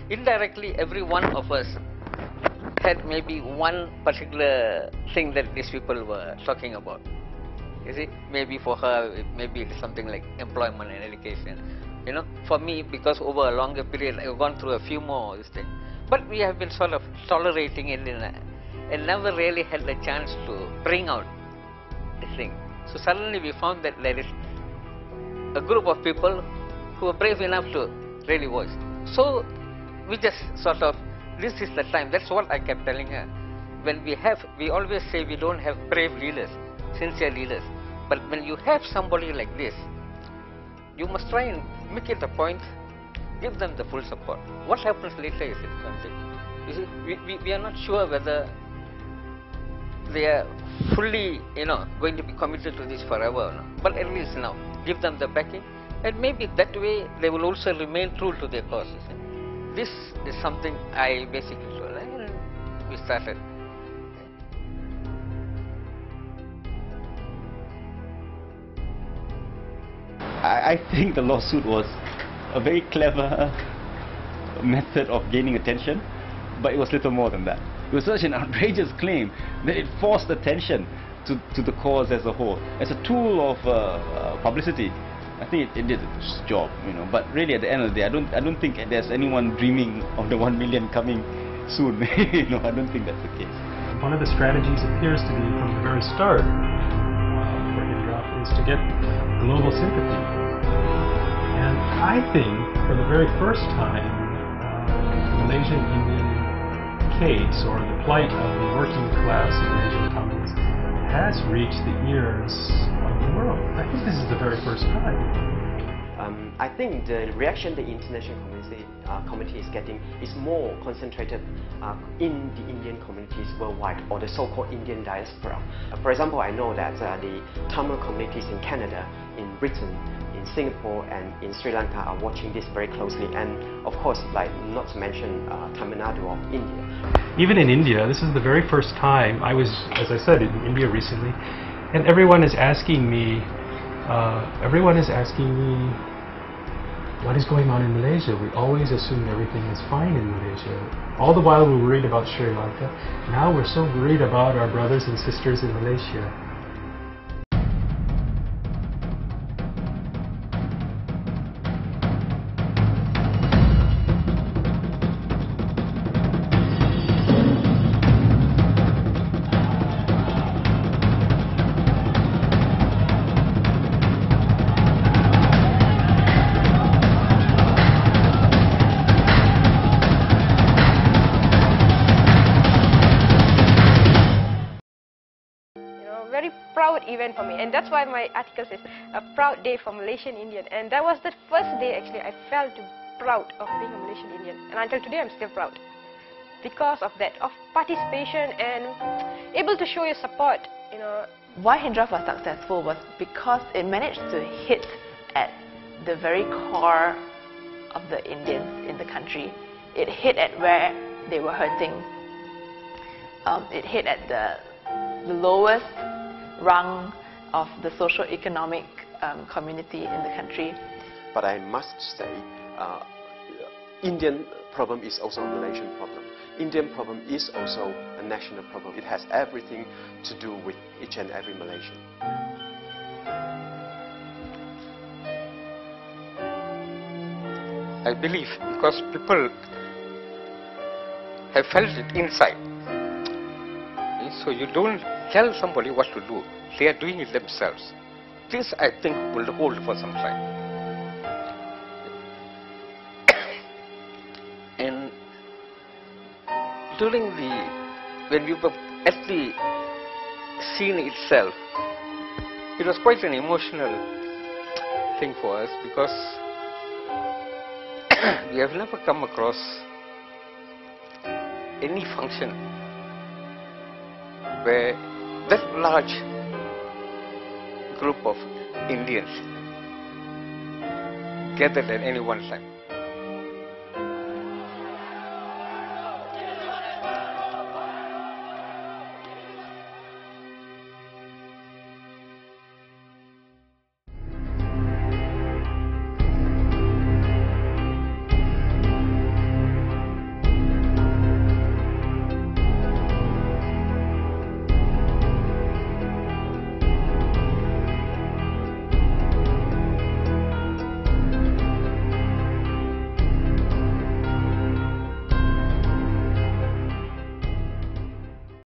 Indirectly, every one of us had maybe one particular thing that these people were talking about. You see, maybe for her, maybe it's something like employment and education. You know, for me, because over a longer period, I've gone through a few more of these things. But we have been sort of tolerating it and never really had the chance to bring out the thing. So suddenly we found that there is a group of people who are brave enough to really voice. So we just sort of, this is the time. That's what I kept telling her. When we always say we don't have brave leaders, sincere leaders. But when you have somebody like this, you must try and make it a point, give them the full support. What happens later is something. You see, we are not sure whether they are fully, going to be committed to this forever or not. But at least now, give them the backing, and maybe that way they will also remain true to their cause. This is something I basically told, and we started. I think the lawsuit was a very clever method of gaining attention, but it was little more than that. It was such an outrageous claim that it forced attention to the cause as a whole. As a tool of publicity, I think it did its job, But really, at the end of the day, I don't think there's anyone dreaming of the 1 million coming soon. I don't think that's the case. One of the strategies appears to be from the very start for Hindraf is to get global sympathy. And I think for the very first time, Malaysian-Indian case, or the plight of the working class of Malaysian Tamils, has reached the ears of the world. I think this is the very first time. I think the reaction the international community is getting is more concentrated in the Indian communities worldwide, or the so-called Indian diaspora. For example, I know that the Tamil communities in Canada, in Britain, in Singapore and in Sri Lanka are watching this very closely, and of course, like not to mention Tamil Nadu of India. Even in India, this is the very first time. I was, as I said, in India recently, and everyone is asking me, what is going on in Malaysia? We always assume everything is fine in Malaysia. All the while we were worried about Sri Lanka. Now we're so worried about our brothers and sisters in Malaysia. Very proud event for me, and that's why my article says a proud day for Malaysian Indian. And that was the first day actually I felt proud of being a Malaysian Indian, and until today I'm still proud because of that, of participation and able to show your support. Why Hindraf was successful was because it managed to hit at the very core of the Indians in the country. It hit at where they were hurting. It hit at the lowest rung of the socio-economic community in the country. But I must say, Indian problem is also a Malaysian problem. Indian problem is also a national problem. It has everything to do with each and every Malaysian. I believe because people have felt it inside. So you don't tell somebody what to do. They are doing it themselves. This, I think, will hold for some time. And when we were at the scene itself, it was quite an emotional thing for us because we have never come across any function where that large group of Indians gathered at any one time.